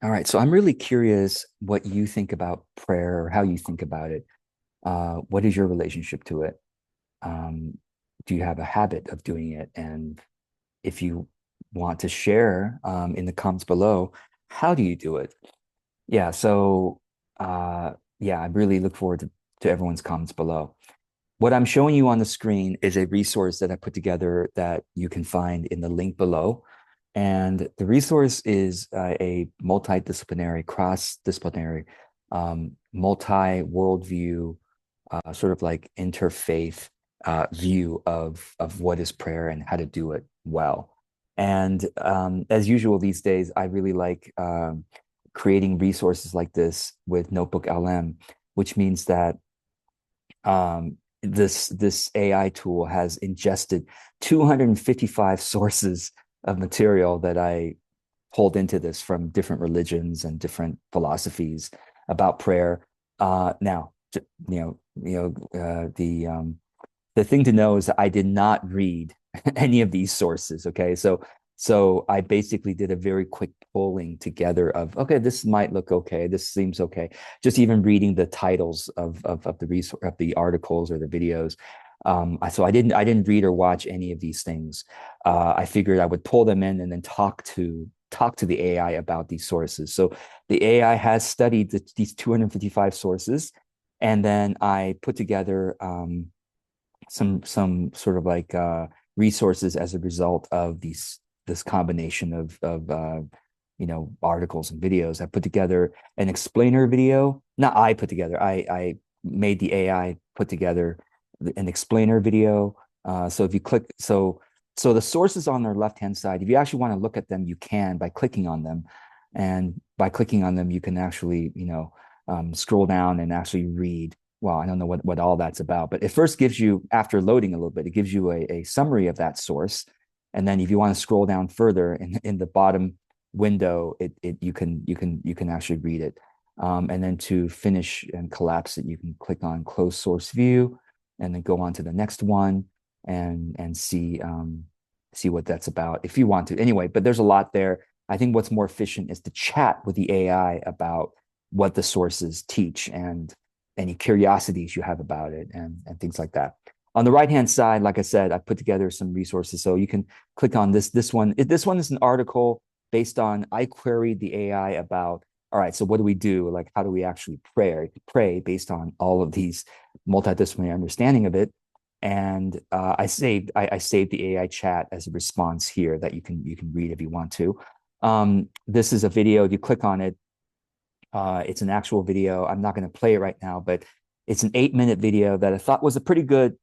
All right. So I'm really curious what you think about prayer or how you think about it. What is your relationship to it? Um, do you have a habit of doing it? And if you want to share in the comments below, how do you do it? Yeah. So yeah, I really look forward to everyone's comments below. What I'm showing you on the screen is a resource that I put together that you can find in the link below. And the resource is a multidisciplinary, cross-disciplinary, multi-worldview, sort of like interfaith view of what is prayer and how to do it well. And as usual these days, I really like creating resources like this with Notebook LM, which means that this AI tool has ingested 255 sources of material that I pulled into this from different religions and different philosophies about prayer. Now, the thing to know is that I did not read any of these sources. Okay, so I basically did a very quick pulling together of, okay, this might look okay, this seems okay. Just even reading the titles of the resource of the articles or the videos. So I didn't read or watch any of these things. I figured I would pull them in and then talk to the AI about these sources. So the AI has studied these 255 sources, and then I put together some sort of like resources as a result of this combination of articles and videos. I put together an explainer video. Not I put together. I made the AI put together an explainer video. So if you click, so the sources on their left hand side, if you actually want to look at them, you can by clicking on them, and by clicking on them, you can actually scroll down and actually read. Well, I don't know what all that's about, but it first gives you, after loading a little bit, it gives you a summary of that source. And then if you want to scroll down further in the bottom window, you can actually read it. And then to finish and collapse it, you can click on close source view and then go on to the next one and see what that's about if you want to. Anyway, but there's a lot there. I think what's more efficient is to chat with the AI about what the sources teach and any curiosities you have about it and things like that. On the right hand side, like I said, I put together some resources, so you can click on this one. This one is an article based on, I queried the AI about, all right, so what do we do? Like, how do we actually pray based on all of these multidisciplinary understanding of it? And I saved the AI chat as a response here that you can read if you want to. This is a video. If you click on it, it's an actual video. I'm not going to play it right now, but it's an 8-minute video that I thought was a pretty good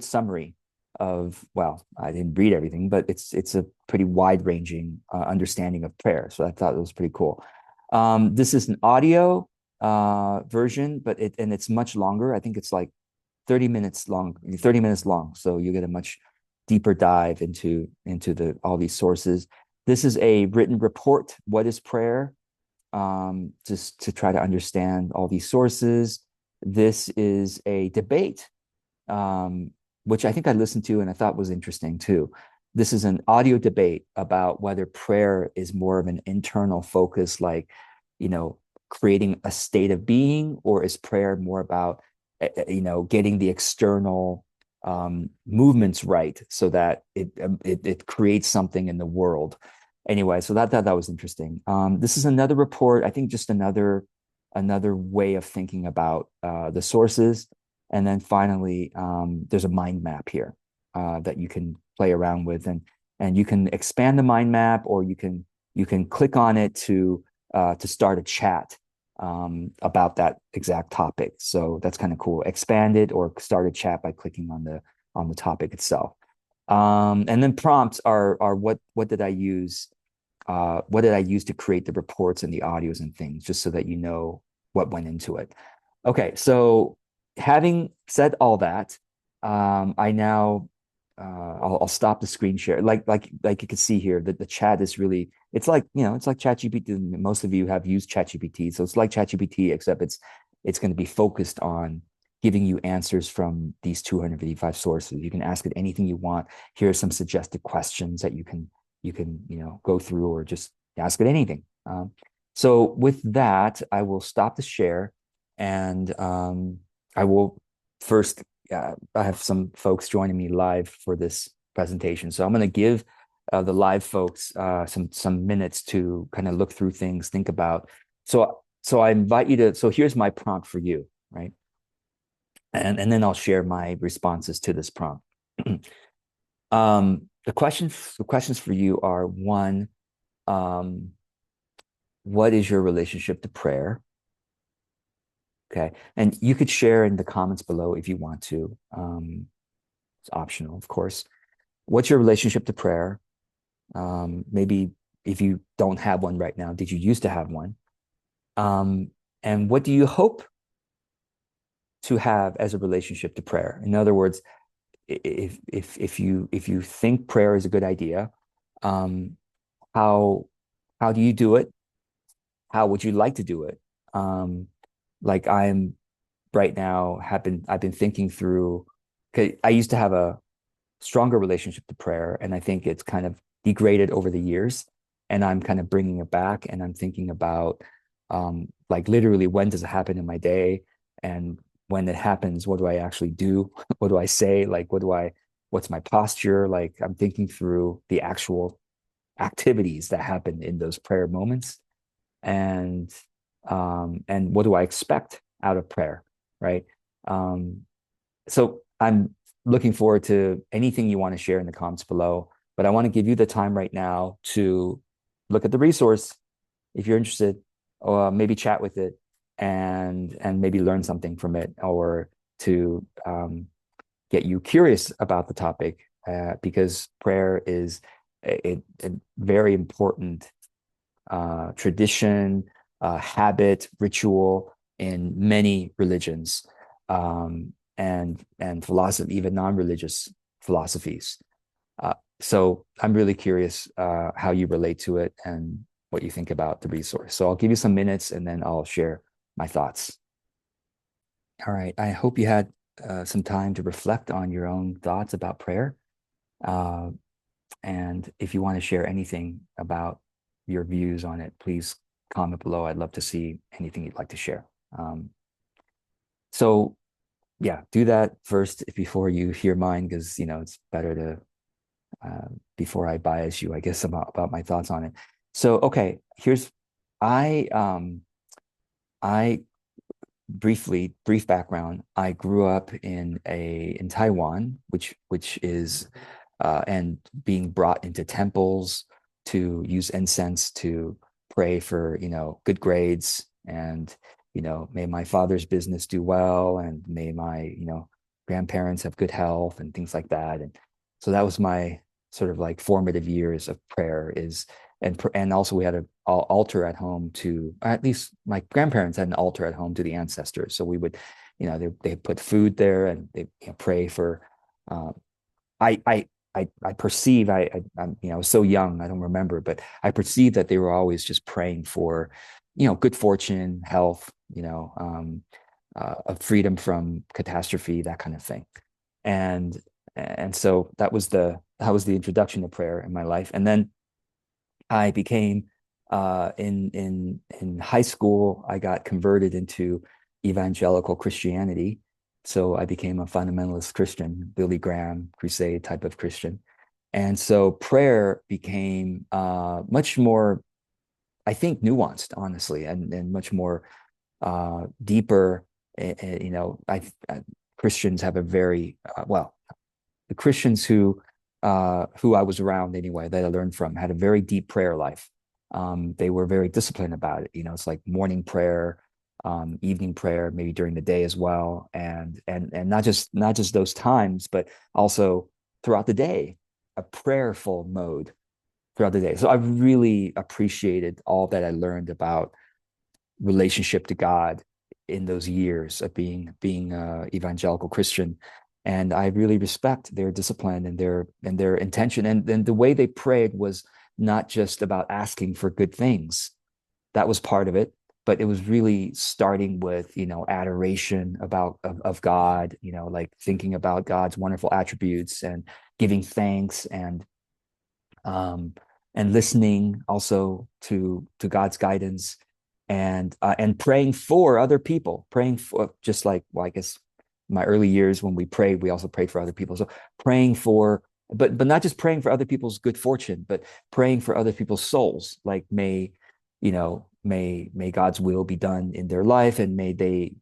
summary of, well, I didn't read everything, but it's a pretty wide ranging understanding of prayer. So I thought it was pretty cool. This is an audio version, but it's much longer. I think it's like 30 minutes long, 30 minutes long. So you get a much deeper dive into all these sources. This is a written report. What is prayer? Just to try to understand all these sources. This is a debate, which I think I listened to and I thought was interesting too. This is an audio debate about whether prayer is more of an internal focus, like, you know, creating a state of being, or is prayer more about, getting the external movements right so that it creates something in the world. Anyway, so that was interesting. This is another report. I think just another way of thinking about the sources. And then finally, there's a mind map here that you can play around with, and you can expand the mind map, or you can click on it to start a chat about that exact topic. So that's kind of cool. Expand it or start a chat by clicking on the topic itself. And then prompts are what did I use? What did I use to create the reports and the audios and things, just so that you know what went into it. Okay, so having said all that, I now I'll stop the screen share. Like you can see here that the chat is really, it's like, it's like ChatGPT. Most of you have used ChatGPT, so it's like ChatGPT, except it's going to be focused on giving you answers from these 255 sources. You can ask it anything you want. Here are some suggested questions that you can go through, or just ask it anything. So with that, I will stop the share, and I will first. I have some folks joining me live for this presentation, so I'm going to give the live folks some minutes to kind of look through things, think about. So I invite you to. So here's my prompt for you, right? And then I'll share my responses to this prompt. The questions for you are: one, um, what is your relationship to prayer? Okay. And you could share in the comments below if you want to. It's optional, of course. What's your relationship to prayer? Maybe if you don't have one right now, did you used to have one? And what do you hope to have as a relationship to prayer? In other words, if you think prayer is a good idea, um, how how do you do it? How would you like to do it? Like I'm right now I've been thinking through. Okay, I used to have a stronger relationship to prayer, and I think it's kind of degraded over the years. And I'm kind of bringing it back, and I'm thinking about like literally when does it happen in my day, and when it happens, what do I actually do? What do I say? Like, what's my posture? Like, I'm thinking through the actual activities that happen in those prayer moments, and and what do I expect out of prayer, right? Um, so I'm looking forward to anything you want to share in the comments below, but I want to give you the time right now to look at the resource if you're interested, or maybe chat with it and maybe learn something from it, or to get you curious about the topic, because prayer is a very important tradition, habit, ritual in many religions, and philosophy, even non-religious philosophies. So I'm really curious how you relate to it and what you think about the resource. So I'll give you some minutes and then I'll share my thoughts. All right. I hope you had some time to reflect on your own thoughts about prayer. Uh, And if you want to share anything about your views on it, please comment below. I'd love to see anything you'd like to share. Um, so yeah, do that first before you hear mine, because it's better to before I bias you, I guess, about my thoughts on it. So okay, here's I I brief background. I grew up in Taiwan, which is and being brought into temples to use incense to pray for good grades, and may my father's business do well, and may my grandparents have good health and things like that. And so that was my sort of like formative years of prayer. Is and also we had an altar at home, to at least my grandparents had an altar at home to the ancestors. So we would, they put food there, and they pray for. Uh, I perceive I was so young, I don't remember, but I perceive that they were always just praying for good fortune, health, freedom from catastrophe, that kind of thing. And so that was the introduction to prayer in my life. And then I became in high school, I got converted into evangelical Christianity. So I became a fundamentalist Christian, Billy Graham crusade type of Christian. And so prayer became much more, I think, nuanced, honestly, and much more deeper. Christians have a very well, the Christians who I was around anyway, that I learned from, had a very deep prayer life. They were very disciplined about it. It's like morning prayer, evening prayer, maybe during the day as well, and not just those times, but also throughout the day, a prayerful mode throughout the day. So I really appreciated all that I learned about relationship to God in those years of being evangelical Christian. And I really respect their discipline and their intention. And the way they prayed was not just about asking for good things. That was part of it, but it was really starting with adoration of God, like thinking about God's wonderful attributes and giving thanks, and and listening also to God's guidance, and praying for other people, praying for, just like, well, I guess my early years when we prayed, we also prayed for other people. So praying for, but not just praying for other people's good fortune, but praying for other people's souls. Like, may, may God's will be done in their life, and may they,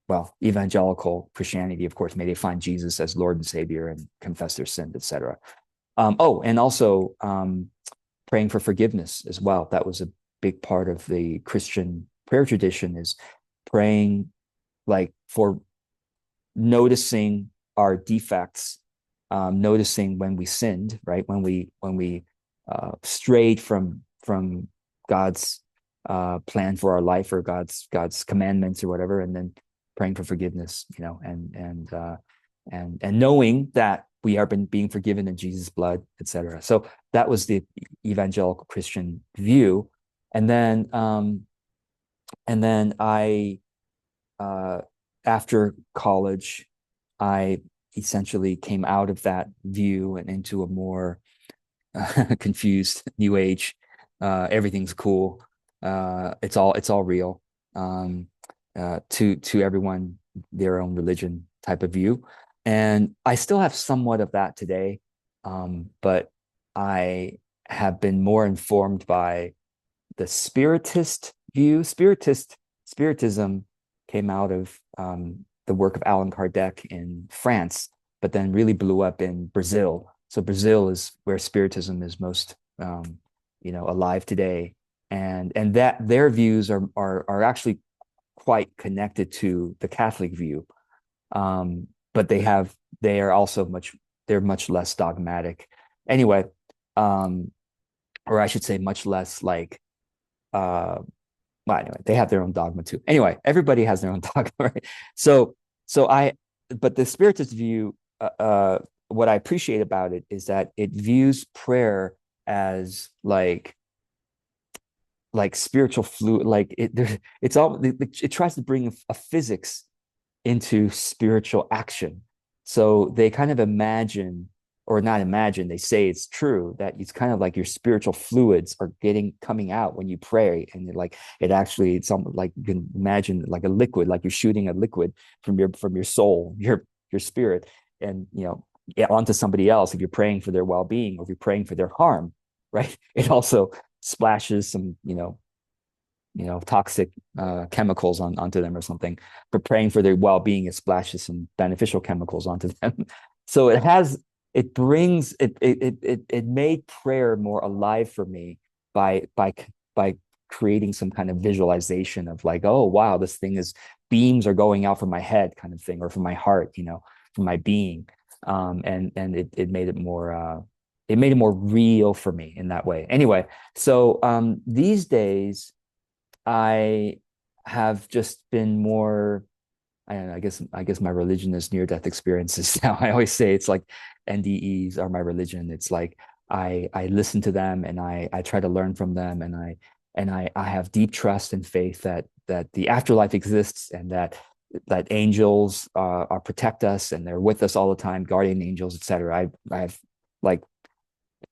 well, evangelical Christianity, of course, may they find Jesus as Lord and Savior and confess their sins, etc. Oh, and also praying for forgiveness as well. That was a big part of the Christian prayer tradition, is praying, like, for noticing our defects, noticing when we sinned, right? When we strayed from God's plan for our life, or God's commandments or whatever, and then praying for forgiveness, and knowing that we are being forgiven in Jesus' blood, etc. So that was the evangelical Christian view, and then I, uh, after college, I essentially came out of that view and into a more confused New Age. Everything's cool. It's all real. To everyone, their own religion type of view, and I still have somewhat of that today, but I have been more informed by the Spiritist view. Spiritism came out of the work of Allan Kardec in France, but then really blew up in Brazil. So Brazil is where Spiritism is most, alive today, and that their views are actually quite connected to the Catholic view, but they are also they're much less dogmatic. Anyway, um, or I should say, much less like, uh, well, anyway, they have their own dogma too. Anyway, everybody has their own dogma, right? So, so I, but the Spiritist view, what I appreciate about it is that it views prayer as like spiritual fluid, like it's all, it tries to bring a physics into spiritual action. So they kind of imagine, or not imagine, they say it's true, that it's kind of like your spiritual fluids are coming out when you pray. And it actually, it's something like, you can imagine like a liquid, like you're shooting a liquid from your soul, your spirit, and onto somebody else. If you're praying for their well-being, or if you're praying for their harm, right? It also splashes some, toxic chemicals onto them or something. But praying for their well-being, it splashes some beneficial chemicals onto them. So it made prayer more alive for me by creating some kind of visualization of, like, oh wow, this thing is, beams are going out from my head, kind of thing, or from my heart, from my being. And it made it more real for me in that way. Anyway, so these days I have just been more, I don't know, I guess my religion is near death experiences now. I always say it's like NDEs are my religion. It's like I listen to them, and I try to learn from them, and I have deep trust and faith that the afterlife exists, and that angels are protect us, and they're with us all the time, guardian angels, etc. I have,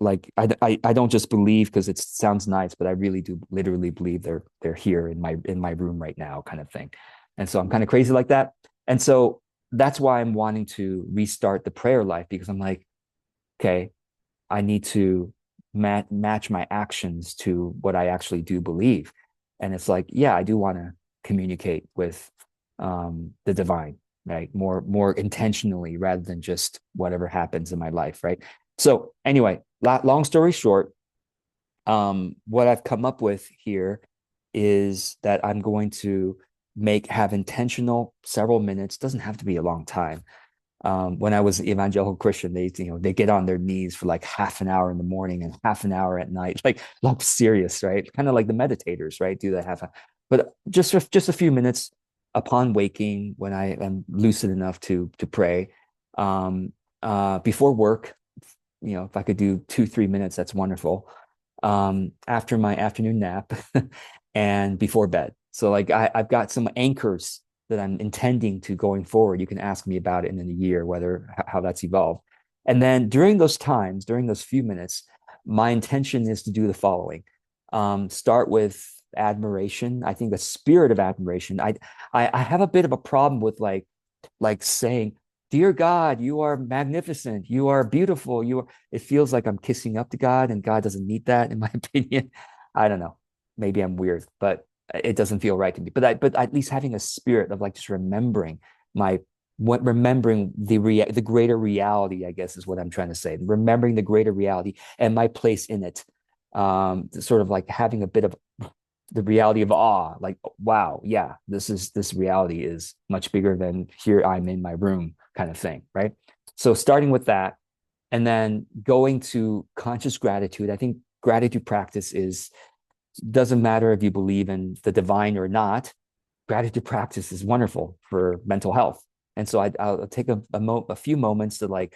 I don't just believe because it sounds nice, but I really do literally believe they're here in my room right now, kind of thing. And so I'm kind of crazy like that. And so that's why I'm wanting to restart the prayer life, because I'm like, okay, I need to match my actions to what I actually do believe. And it's like, yeah, I do want to communicate with the divine, right? More intentionally, rather than just whatever happens in my life, right? So anyway, long story short, what I've come up with here is that I'm going to have intentional several minutes. Doesn't have to be a long time. When I was an evangelical Christian, they get on their knees for like half an hour in the morning and half an hour at night, like serious, right? Kind of like the meditators, right? Do that but just a few minutes upon waking, when I am lucid enough to pray, before work. If I could do 2-3 minutes, that's wonderful. After my afternoon nap, and before bed. So like I've got some anchors that I'm intending to going forward. You can ask me about it in a year, how that's evolved. And then during those times, during those few minutes, my intention is to do the following. Start with admiration. I think the spirit of admiration. I have a bit of a problem with like saying, "Dear God, you are magnificent. You are beautiful. You are." It feels like I'm kissing up to God, and God doesn't need that, in my opinion. I don't know. Maybe I'm weird, but it doesn't feel right to me. But at least having a spirit of like just remembering my what remembering the greater reality, I guess is what I'm trying to say. Remembering the greater reality and my place in it. Sort of like having a bit of the reality of awe, like, wow, yeah, this reality is much bigger than here I'm in my room kind of thing, right? So starting with that, and then going to conscious gratitude. I think gratitude practice is doesn't matter if you believe in the divine or not. Gratitude practice is wonderful for mental health. And so I'll take a few moments to like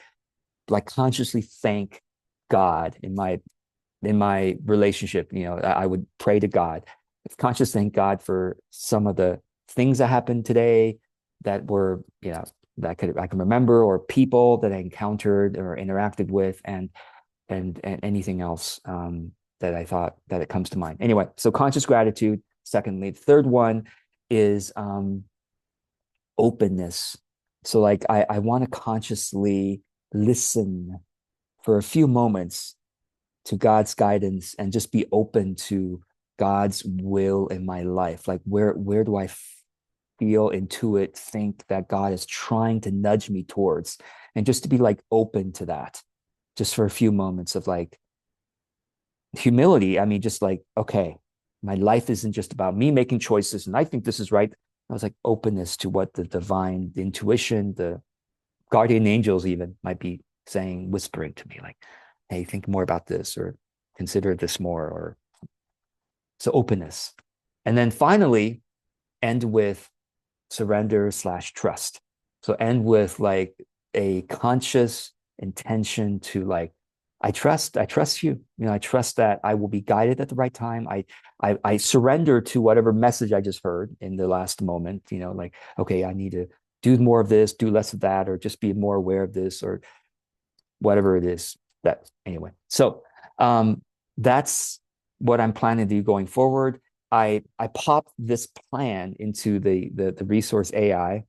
consciously thank God in my relationship. I would pray to God, conscious thank God for some of the things that happened today that were, that I can remember, or people that I encountered or interacted with, and anything else that I thought that it comes to mind. Anyway, so conscious gratitude. Secondly, the third one is openness. So like I want to consciously listen for a few moments to God's guidance and just be open to God's will in my life. Like where do I feel, intuit, think that God is trying to nudge me towards, and just to be like open to that, just for a few moments of like humility. I mean, just like, okay, my life isn't just about me making choices and I think this is right. I was like openness to what the divine, the intuition, the guardian angels even might be saying, whispering to me, like, hey, think more about this, or consider this more, or so openness. And then finally, end with surrender/trust. So end with like a conscious intention to like, I trust you. I trust that I will be guided at the right time. I surrender to whatever message I just heard in the last moment. Like, okay, I need to do more of this, do less of that, or just be more aware of this, or whatever it is. That anyway. So that's what I'm planning to do going forward. I popped this plan into the resource AI.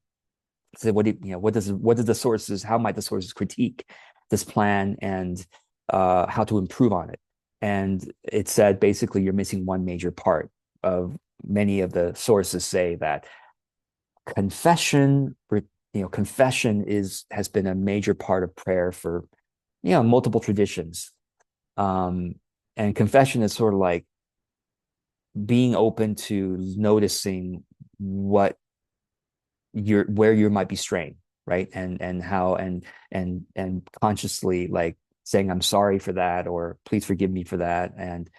So what does the sources, how might the sources critique this plan, and how to improve on it? And it said basically you're missing one major part. Of many of the sources say that confession, confession has been a major part of prayer for multiple traditions. Um, and confession is sort of like being open to noticing where you might be straying, right? And how and consciously like saying I'm sorry for that, or please forgive me for that, and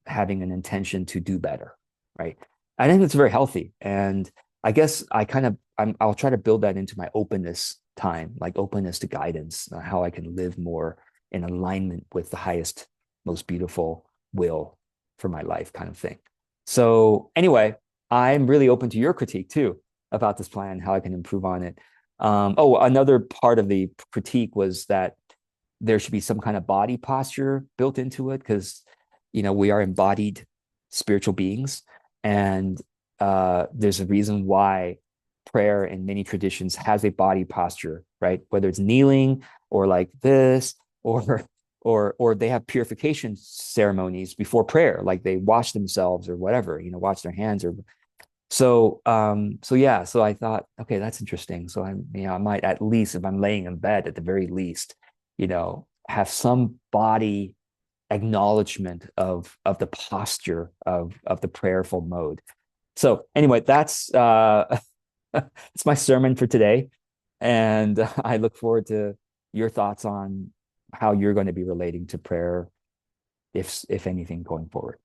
having an intention to do better, right? I think it's very healthy. And I guess I'll try to build that into my openness time, like openness to guidance, how I can live more in alignment with the highest, most beautiful will for my life, kind of thing. So anyway, I'm really open to your critique too about this plan, how I can improve on it. Another part of the critique was that there should be some kind of body posture built into it, because we are embodied spiritual beings, and there's a reason why prayer in many traditions has a body posture, right? Whether it's kneeling or like this, or or they have purification ceremonies before prayer, like they wash themselves or whatever, wash their hands, or so I thought, okay, that's interesting. So I might, at least if I'm laying in bed, at the very least, have some body acknowledgement of the posture of the prayerful mode. So anyway, that's it's my sermon for today. And I look forward to your thoughts on how you're going to be relating to prayer, if anything, going forward.